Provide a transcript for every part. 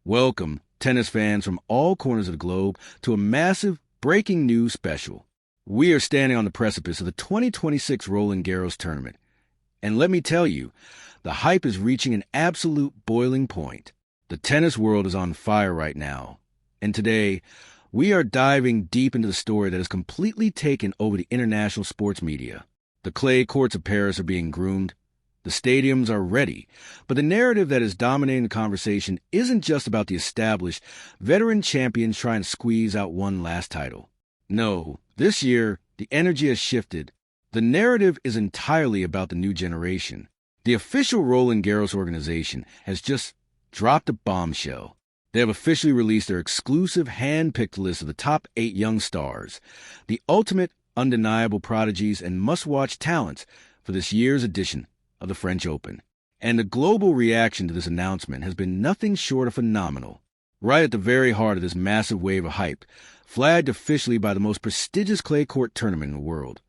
Welcome, tennis fans from all corners of the globe, to a massive breaking news special. We are standing on the precipice of the 2026 Roland Garros tournament. And let me tell you, the hype is reaching an absolute boiling point. The tennis world is on fire right now. And today, we are diving deep into the story that has completely taken over the international sports media. The clay courts of Paris are being groomed. The stadiums are ready, but the narrative that is dominating the conversation isn't just about the established, veteran champions trying to squeeze out one last title. No, this year, the energy has shifted. The narrative is entirely about the new generation. The official Roland Garros organization has just dropped a bombshell. They have officially released their exclusive hand-picked list of the top 8 young stars, the ultimate undeniable prodigies and must-watch talents for this year's edition of the French Open. And the global reaction to this announcement has been nothing short of phenomenal. Right at the very heart of this massive wave of hype, flagged officially by the most prestigious clay court tournament in the world,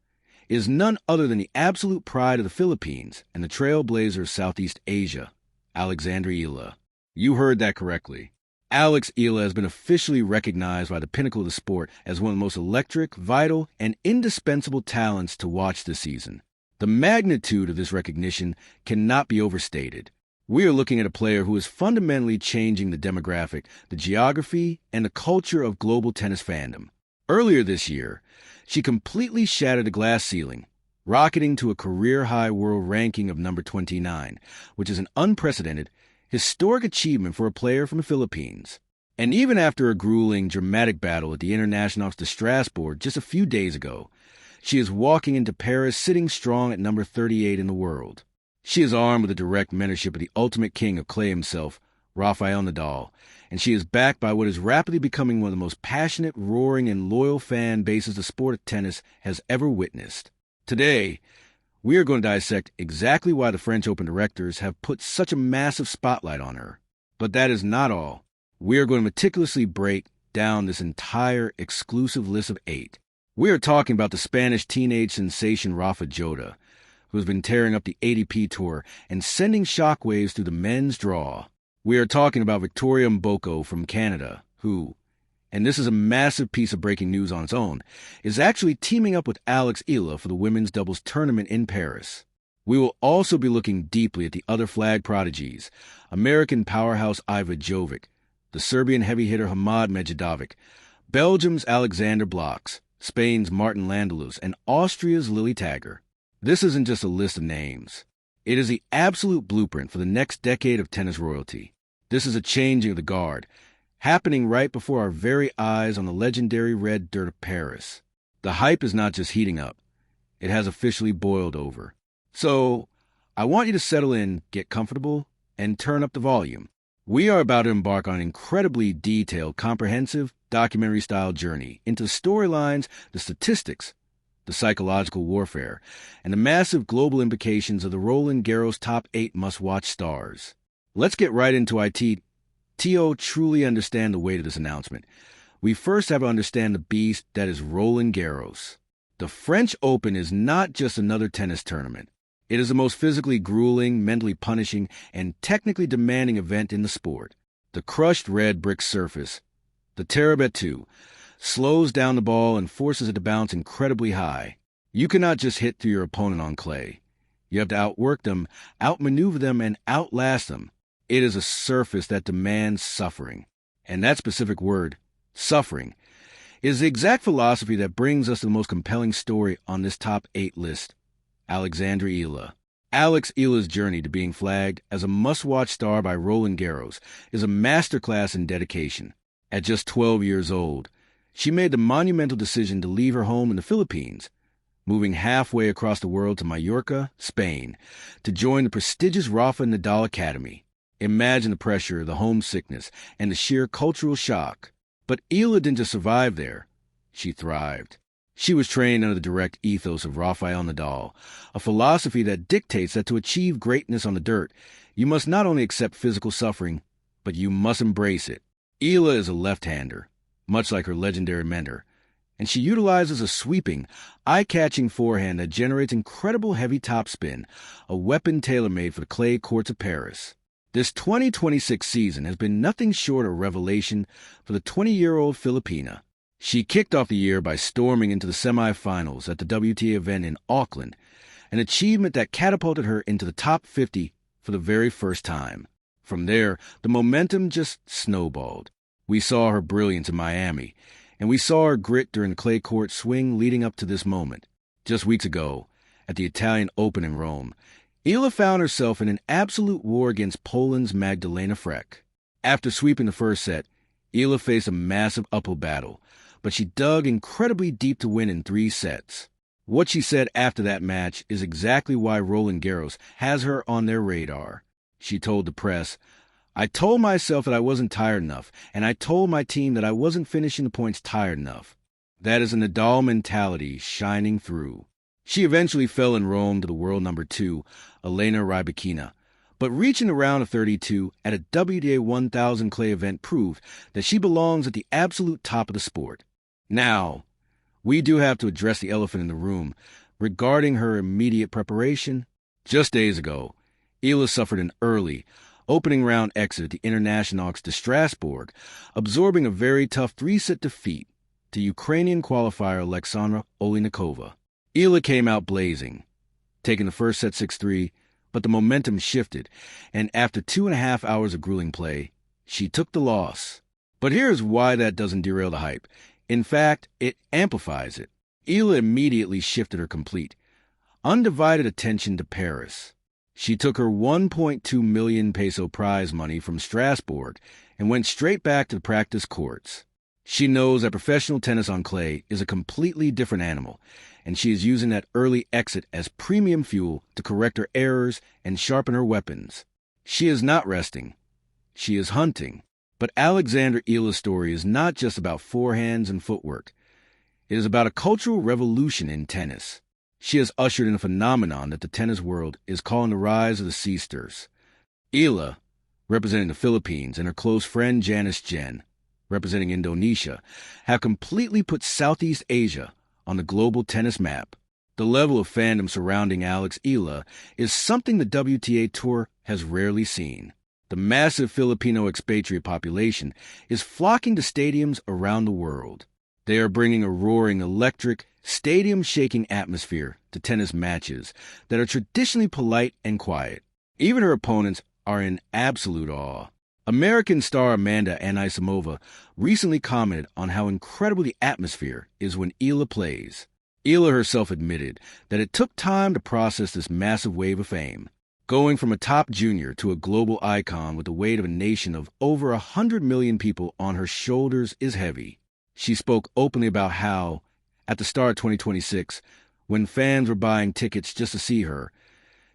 is none other than the absolute pride of the Philippines and the trailblazer of Southeast Asia, Alexandra Eala. You heard that correctly. Alex Eala has been officially recognized by the pinnacle of the sport as one of the most electric, vital, and indispensable talents to watch this season. The magnitude of this recognition cannot be overstated. We are looking at a player who is fundamentally changing the demographic, the geography, and the culture of global tennis fandom. Earlier this year, she completely shattered the glass ceiling, rocketing to a career-high world ranking of number 29, which is an unprecedented, historic achievement for a player from the Philippines. And even after a grueling, dramatic battle at the International de Strasbourg just a few days ago, she is walking into Paris sitting strong at number 38 in the world. She is armed with the direct mentorship of the ultimate king of clay himself, Rafael Nadal, and she is backed by what is rapidly becoming one of the most passionate, roaring, and loyal fan bases the sport of tennis has ever witnessed. Today, we are going to dissect exactly why the French Open directors have put such a massive spotlight on her. But that is not all. We are going to meticulously break down this entire exclusive list of 8. We are talking about the Spanish teenage sensation Rafa Jota, who has been tearing up the ATP Tour and sending shockwaves through the men's draw. We are talking about Victoria Mboko from Canada, who, and this is a massive piece of breaking news on its own, is actually teaming up with Alex Eala for the women's doubles tournament in Paris. We will also be looking deeply at the other flag prodigies, American powerhouse Iva Jovic, the Serbian heavy hitter Hamad Medjedovic, Belgium's Alexander Blocks, Spain's Martin Landalus, and Austria's Lily Tagger. This isn't just a list of names. It is the absolute blueprint for the next decade of tennis royalty. This is a changing of the guard, happening right before our very eyes on the legendary red dirt of Paris. The hype is not just heating up. It has officially boiled over. So, I want you to settle in, get comfortable, and turn up the volume. We are about to embark on an incredibly detailed, comprehensive, documentary-style journey into the storylines, the statistics, the psychological warfare, and the massive global implications of the Roland Garros top 8 must-watch stars. Let's get right into IT. To truly understand the weight of this announcement, we first have to understand the beast that is Roland Garros. The French Open is not just another tennis tournament. It is the most physically grueling, mentally punishing, and technically demanding event in the sport. The crushed red brick surface, the terre battue, slows down the ball and forces it to bounce incredibly high. You cannot just hit through your opponent on clay. You have to outwork them, outmaneuver them, and outlast them. It is a surface that demands suffering. And that specific word, suffering, is the exact philosophy that brings us to the most compelling story on this top 8 list, Alexandra Eala. Alex Eala's journey to being flagged as a must-watch star by Roland Garros is a masterclass in dedication. At just 12 years old, she made the monumental decision to leave her home in the Philippines, moving halfway across the world to Mallorca, Spain, to join the prestigious Rafa Nadal Academy. Imagine the pressure, the homesickness, and the sheer cultural shock. But Eala didn't just survive there. She thrived. She was trained under the direct ethos of Rafael Nadal, a philosophy that dictates that to achieve greatness on the dirt, you must not only accept physical suffering, but you must embrace it. Eala is a left-hander, much like her legendary mentor, and she utilizes a sweeping, eye-catching forehand that generates incredible heavy topspin, a weapon tailor-made for the clay courts of Paris. This 2026 season has been nothing short of revelation for the 20-year-old Filipina. She kicked off the year by storming into the semifinals at the WTA event in Auckland, an achievement that catapulted her into the top 50 for the very first time. From there, the momentum just snowballed. We saw her brilliance in Miami, and we saw her grit during the clay court swing leading up to this moment. Just weeks ago, at the Italian Open in Rome, Eala found herself in an absolute war against Poland's Magdalena Frech. After sweeping the first set, Eala faced a massive uphill battle, but she dug incredibly deep to win in 3 sets. What she said after that match is exactly why Roland Garros has her on their radar. She told the press, "I told myself that I wasn't tired enough, and I told my team that I wasn't finishing the points tired enough." That is a Nadal mentality shining through. She eventually fell in Rome to the world number 2, Elena Rybakina, but reaching the round of 32 at a WTA 1000 clay event proved that she belongs at the absolute top of the sport. Now, we do have to address the elephant in the room regarding her immediate preparation. Just days ago, Eala suffered an early, opening round exit at the Internationaux de Strasbourg, absorbing a very tough 3-set defeat to Ukrainian qualifier Alexandra Eala. Eala came out blazing, taking the first set 6-3, but the momentum shifted, and after 2.5 hours of grueling play, she took the loss. But here's why that doesn't derail the hype. In fact, it amplifies it. Eala immediately shifted her complete, undivided attention to Paris. She took her 1.2 million peso prize money from Strasbourg and went straight back to the practice courts. She knows that professional tennis on clay is a completely different animal, and she is using that early exit as premium fuel to correct her errors and sharpen her weapons. She is not resting. She is hunting. But Alexandra Eala's story is not just about forehands and footwork. It is about a cultural revolution in tennis. She has ushered in a phenomenon that the tennis world is calling the rise of the Sisters. Eala, representing the Philippines, and her close friend Janice Jen, representing Indonesia, have completely put Southeast Asia on the global tennis map. The level of fandom surrounding Alex Eala is something the WTA Tour has rarely seen. The massive Filipino expatriate population is flocking to stadiums around the world. They are bringing a roaring, electric, stadium-shaking atmosphere to tennis matches that are traditionally polite and quiet. Even her opponents are in absolute awe. American star Amanda Anisimova recently commented on how incredible the atmosphere is when Eala plays. Eala herself admitted that it took time to process this massive wave of fame. Going from a top junior to a global icon with the weight of a nation of over 100 million people on her shoulders is heavy. She spoke openly about how, at the start of 2026, when fans were buying tickets just to see her,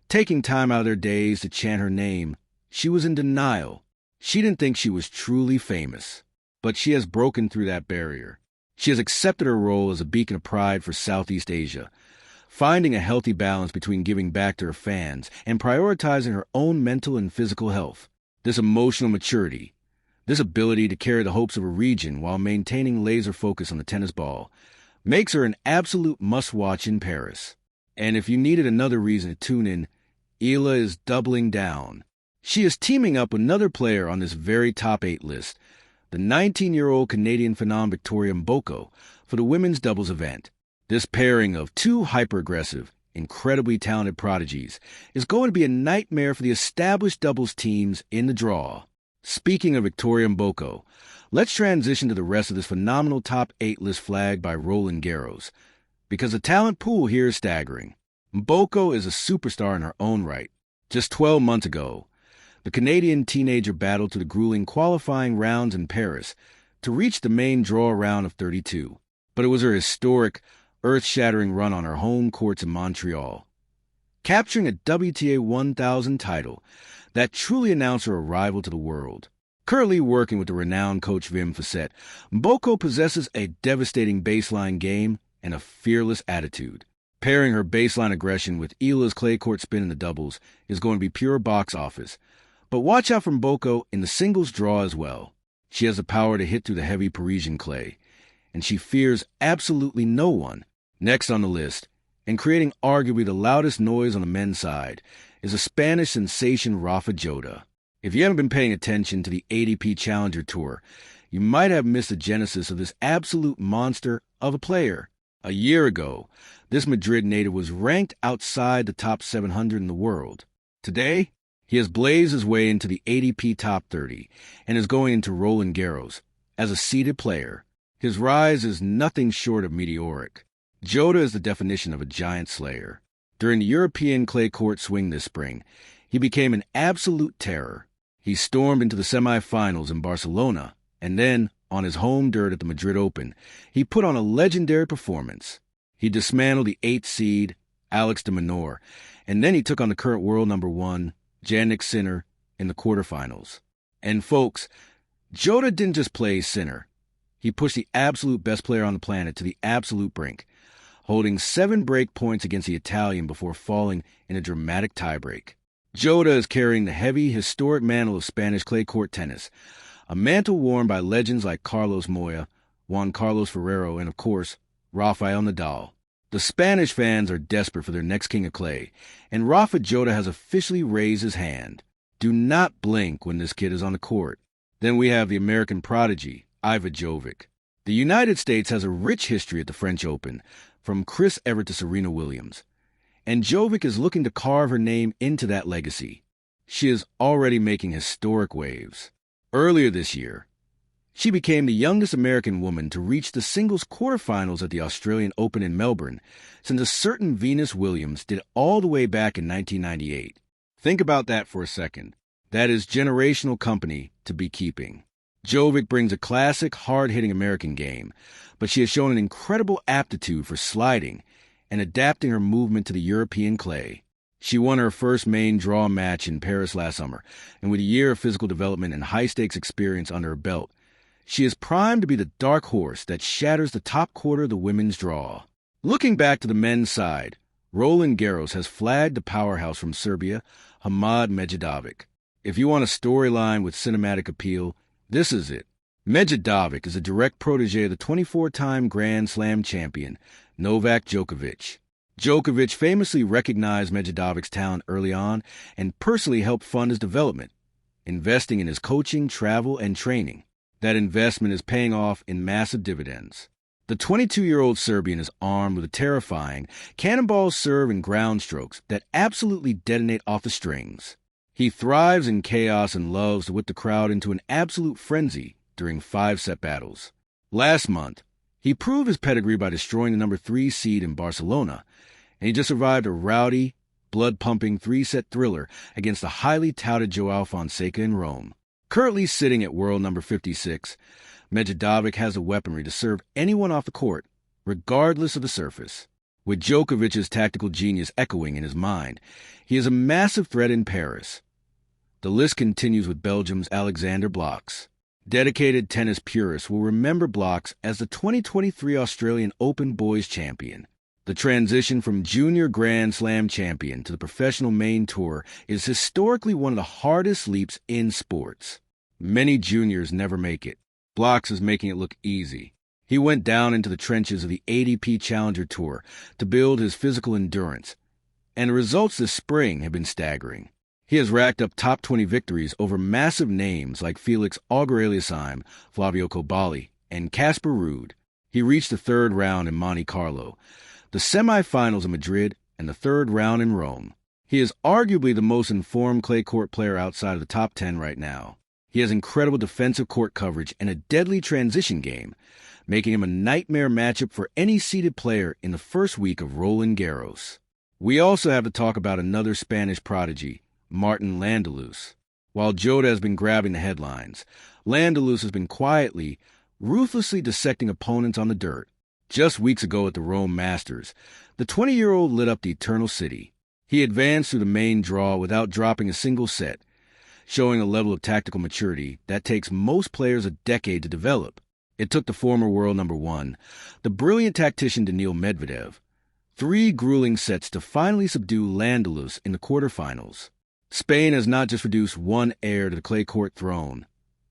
taking time out of their days to chant her name, she was in denial. She didn't think she was truly famous. But she has broken through that barrier. She has accepted her role as a beacon of pride for Southeast Asia, finding a healthy balance between giving back to her fans and prioritizing her own mental and physical health. This emotional maturity, this ability to carry the hopes of a region while maintaining laser focus on the tennis ball, makes her an absolute must-watch in Paris. And if you needed another reason to tune in, Eala is doubling down. She is teaming up with another player on this very top 8 list, the 19-year-old Canadian phenom Victoria Mboko, for the women's doubles event. This pairing of 2 hyper-aggressive, incredibly talented prodigies is going to be a nightmare for the established doubles teams in the draw. Speaking of Victoria Mboko, let's transition to the rest of this phenomenal top 8 list flagged by Roland Garros, because the talent pool here is staggering. Mboko is a superstar in her own right. Just 12 months ago, the Canadian teenager battled to the grueling qualifying rounds in Paris to reach the main draw round of 32. But it was her historic, earth-shattering run on her home courts in Montreal, capturing a WTA 1000 title that truly announced her arrival to the world. Currently working with the renowned coach Wim Fissette, Mboko possesses a devastating baseline game and a fearless attitude. Pairing her baseline aggression with Eala's clay court spin in the doubles is going to be pure box office. But watch out for Mboko in the singles draw as well. She has the power to hit through the heavy Parisian clay, and she fears absolutely no one. Next on the list, and creating arguably the loudest noise on the men's side, is a Spanish sensation Rafa Jota. If you haven't been paying attention to the ATP Challenger Tour, you might have missed the genesis of this absolute monster of a player. A year ago, this Madrid native was ranked outside the top 700 in the world. Today, he has blazed his way into the ATP Top 30 and is going into Roland Garros as a seeded player. His rise is nothing short of meteoric. Jota is the definition of a giant slayer. During the European clay court swing this spring, he became an absolute terror. He stormed into the semifinals in Barcelona, and then, on his home dirt at the Madrid Open, he put on a legendary performance. He dismantled the 8th seed, Alex de Minaur, and then he took on the current world number 1, Jannik Sinner, in the quarterfinals. And folks, Jota didn't just play Sinner. He pushed the absolute best player on the planet to the absolute brink, holding 7 break points against the Italian before falling in a dramatic tiebreak. Jota is carrying the heavy, historic mantle of Spanish clay court tennis, a mantle worn by legends like Carlos Moya, Juan Carlos Ferrero, and of course, Rafael Nadal. The Spanish fans are desperate for their next king of clay, and Rafa Jota has officially raised his hand. Do not blink when this kid is on the court. Then we have the American prodigy, Iva Jovic. The United States has a rich history at the French Open, from Chris Evert to Serena Williams. And Jovic is looking to carve her name into that legacy. She is already making historic waves. Earlier this year, she became the youngest American woman to reach the singles quarterfinals at the Australian Open in Melbourne since a certain Venus Williams did all the way back in 1998. Think about that for a second. That is generational company to be keeping. Jovic brings a classic, hard-hitting American game, but she has shown an incredible aptitude for sliding and adapting her movement to the European clay. She won her first main draw match in Paris last summer, and with a year of physical development and high-stakes experience under her belt, she is primed to be the dark horse that shatters the top quarter of the women's draw. Looking back to the men's side, Roland Garros has flagged the powerhouse from Serbia, Hamad Medjedovic. If you want a storyline with cinematic appeal, this is it. Medjedovic is a direct protege of the 24-time Grand Slam champion, Novak Djokovic. Djokovic famously recognized Medjedovic's talent early on and personally helped fund his development, investing in his coaching, travel, and training. That investment is paying off in massive dividends. The 22-year-old Serbian is armed with a terrifying cannonball serve and ground strokes that absolutely detonate off the strings. He thrives in chaos and loves to whip the crowd into an absolute frenzy during 5-set battles. Last month, he proved his pedigree by destroying the number 3 seed in Barcelona, and he just survived a rowdy, blood-pumping 3-set thriller against the highly touted Joao Fonseca in Rome. Currently sitting at world number 56, Medjedovic has the weaponry to serve anyone off the court, regardless of the surface. With Djokovic's tactical genius echoing in his mind, he is a massive threat in Paris. The list continues with Belgium's Alexander Blocks. Dedicated tennis purists will remember Blocks as the 2023 Australian Open Boys champion. The transition from junior Grand Slam champion to the professional main tour is historically one of the hardest leaps in sports. Many juniors never make it. Blocks is making it look easy. He went down into the trenches of the ATP Challenger Tour to build his physical endurance, and the results this spring have been staggering. He has racked up top 20 victories over massive names like Felix Auger-Aliassime, Flavio Coballi, and Casper Ruud. He reached the 3rd round in Monte Carlo, the semifinals in Madrid, and the 3rd round in Rome. He is arguably the most informed clay court player outside of the top 10 right now. He has incredible defensive court coverage and a deadly transition game, making him a nightmare matchup for any seeded player in the first week of Roland Garros. We also have to talk about another Spanish prodigy, Martin Landelus. While Jota has been grabbing the headlines, Landelus has been quietly, ruthlessly dissecting opponents on the dirt. Just weeks ago at the Rome Masters, the 20-year-old lit up the Eternal City. He advanced through the main draw without dropping a single set, showing a level of tactical maturity that takes most players a decade to develop. It took the former world number 1, the brilliant tactician Daniil Medvedev, 3 grueling sets to finally subdue Landelus in the quarterfinals. Spain has not just produced one heir to the clay court throne.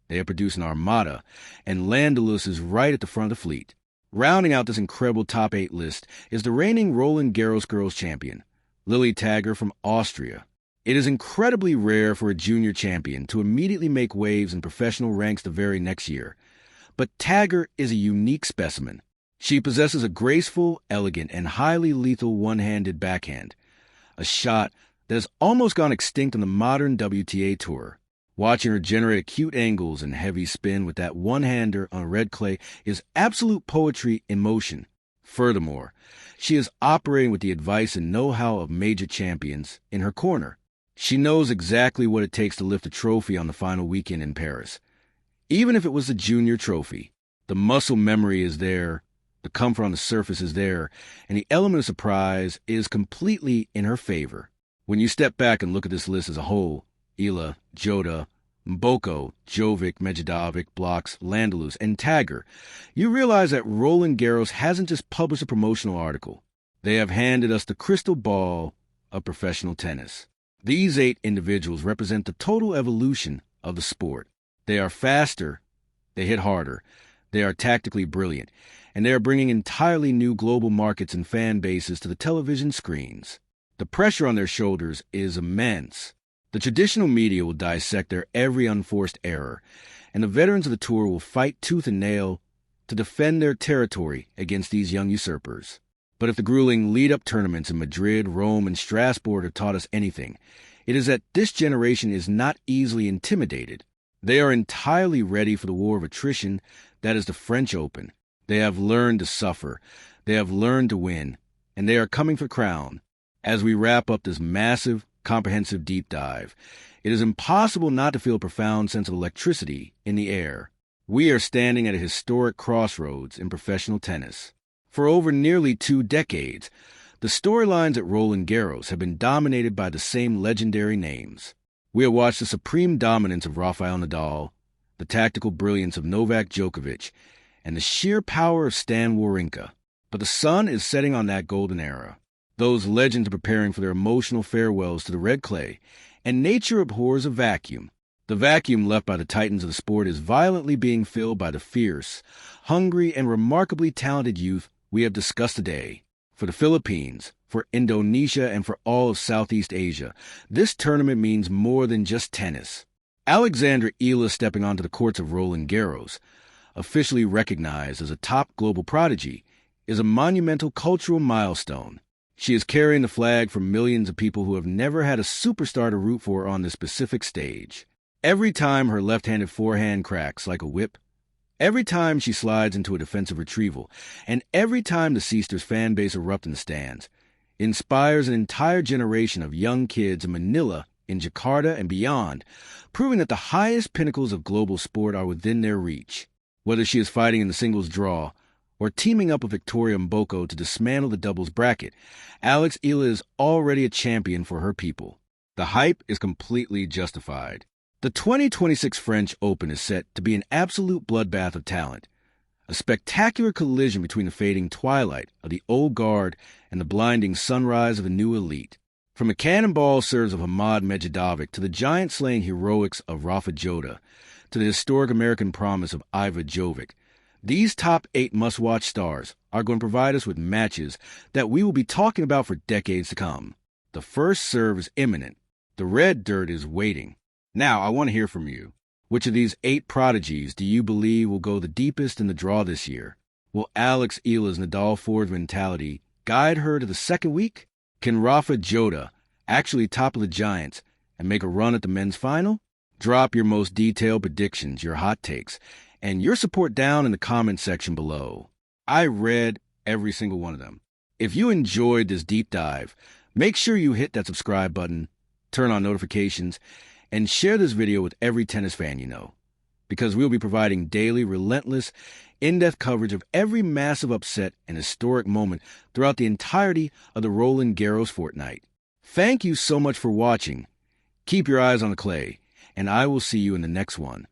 They have produced an armada, and Landelus is right at the front of the fleet. Rounding out this incredible top 8 list is the reigning Roland Garros girls champion, Lily Tagger from Austria. It is incredibly rare for a junior champion to immediately make waves in professional ranks the very next year. But Tagger is a unique specimen. She possesses a graceful, elegant, and highly lethal one-handed backhand, a shot that has almost gone extinct on the modern WTA Tour. Watching her generate acute angles and heavy spin with that one-hander on red clay is absolute poetry in motion. Furthermore, she is operating with the advice and know-how of major champions in her corner. She knows exactly what it takes to lift a trophy on the final weekend in Paris. Even if it was the junior trophy, the muscle memory is there, the comfort on the surface is there, and the element of surprise is completely in her favor. When you step back and look at this list as a whole, Eala, Jota, Mboko, Jovic, Medvedev, Blocks, Landalus, and Tagger, you realize that Roland Garros hasn't just published a promotional article. They have handed us the crystal ball of professional tennis. These 8 individuals represent the total evolution of the sport. They are faster, they hit harder, they are tactically brilliant, and they are bringing entirely new global markets and fan bases to the television screens. The pressure on their shoulders is immense. The traditional media will dissect their every unforced error, and the veterans of the tour will fight tooth and nail to defend their territory against these young usurpers. But if the grueling lead-up tournaments in Madrid, Rome, and Strasbourg have taught us anything, it is that this generation is not easily intimidated. They are entirely ready for the war of attrition that is the French Open. They have learned to suffer, they have learned to win, and they are coming for crown. As we wrap up this massive, comprehensive deep dive, it is impossible not to feel a profound sense of electricity in the air. We are standing at a historic crossroads in professional tennis. For over nearly 2 decades, the storylines at Roland Garros have been dominated by the same legendary names. We have watched the supreme dominance of Rafael Nadal, the tactical brilliance of Novak Djokovic, and the sheer power of Stan Wawrinka. But the sun is setting on that golden era. Those legends are preparing for their emotional farewells to the red clay, and nature abhors a vacuum. The vacuum left by the titans of the sport is violently being filled by the fierce, hungry, and remarkably talented youth we have discussed today. For the Philippines, for Indonesia, and for all of Southeast Asia, this tournament means more than just tennis. Alexandra Eala stepping onto the courts of Roland Garros, officially recognized as a top global prodigy, is a monumental cultural milestone. She is carrying the flag for millions of people who have never had a superstar to root for on this specific stage. Every time her left-handed forehand cracks like a whip, every time she slides into a defensive retrieval, and every time the Sisters fan base erupts in the stands, inspires an entire generation of young kids in Manila, in Jakarta, and beyond, proving that the highest pinnacles of global sport are within their reach. Whether she is fighting in the singles draw or teaming up with Victoria Mboko to dismantle the doubles bracket, Alex Eala is already a champion for her people. The hype is completely justified. The 2026 French Open is set to be an absolute bloodbath of talent, a spectacular collision between the fading twilight of the old guard and the blinding sunrise of the new elite. From the cannonball serves of Hamad Medvedev to the giant-slaying heroics of Rafa Jota to the historic American promise of Iva Jovic, these top 8 must-watch stars are going to provide us with matches that we will be talking about for decades to come. The first serve is imminent. The red dirt is waiting. Now, I want to hear from you. Which of these 8 prodigies do you believe will go the deepest in the draw this year? Will Alex Eala's Nadal forward mentality guide her to the second week? Can Rafa Jota actually topple the giants and make a run at the men's final? Drop your most detailed predictions, your hot takes, and your support down in the comment section below. I read every single one of them. If you enjoyed this deep dive, make sure you hit that subscribe button, turn on notifications, and share this video with every tennis fan you know, because we'll be providing daily, relentless, in-depth coverage of every massive upset and historic moment throughout the entirety of the Roland Garros fortnight. Thank you so much for watching. Keep your eyes on the clay, and I will see you in the next one.